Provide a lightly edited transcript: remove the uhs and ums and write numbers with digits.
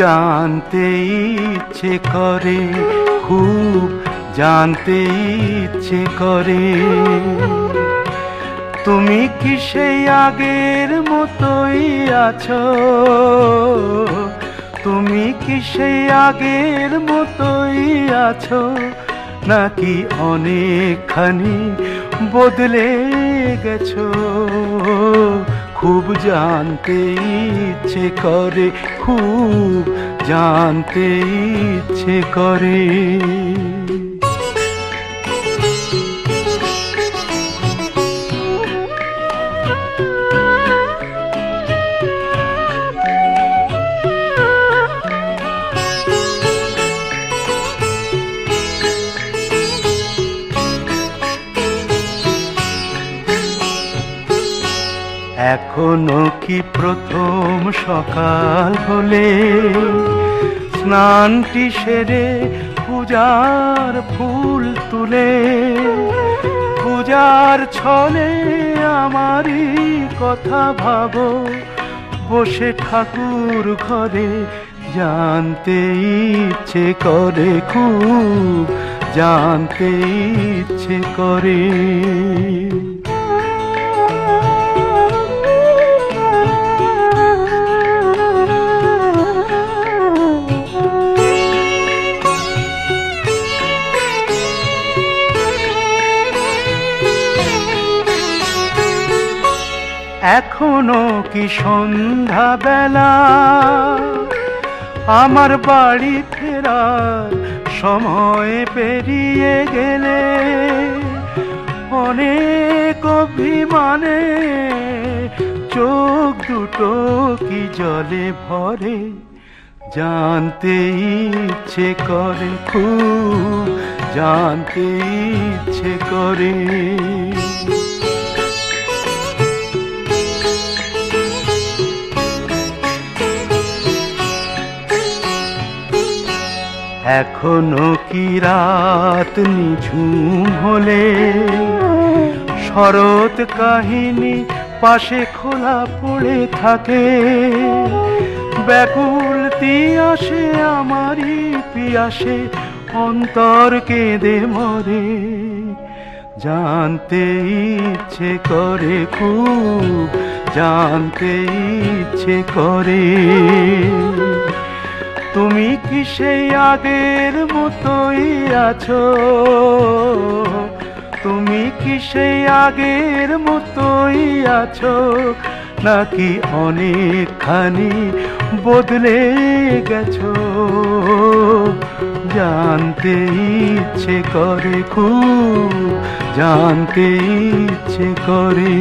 জানতে ইচ্ছে করে, খুব জানতে ইচ্ছে করে। তুমি কি সেই আগের মতোই আছো? তুমি কি সেই আগের মতোই আছো, নাকি অনেকখানি বদলে গেছো? খুব জানতে ইচ্ছে করে, খুব জানতে ইচ্ছে করে। এখনো কি প্রথম সকাল হলে স্নানটি সেরে পূজার ফুল তুলে, পূজার ছলে আমারই কথা ভাবো বসে ঠাকুর ঘরে? জানতে ইচ্ছে করে, খুব জানতে ইচ্ছে করে। এখনো কি সন্ধ্যা বেলা, আমার বাড়ি ফেরার সময় পেরিয়ে গেলে অনেক অভিমানে চোখ দুটো কি জলে ভরে? জানতে ইচ্ছে করে, খুব জানতে ইচ্ছে করে। এখনো কি রাত নিঝুম হলে শরৎ কাহিনী পাশে খোলা পড়ে থাকে? ব্যাকুল তিয়াসে আমারই পিয়াসে অন্তর কেঁদে মরে। জানতে ইচ্ছে করে, খুব জানতে ইচ্ছে করে। তুমি কি সেই আগের মতোই আছো? তুমি কি সেই আগের মতোই আছো, নাকি অনেকখানি বদলে গেছো? জানতে ইচ্ছে করে, খুব জানতে ইচ্ছে করে।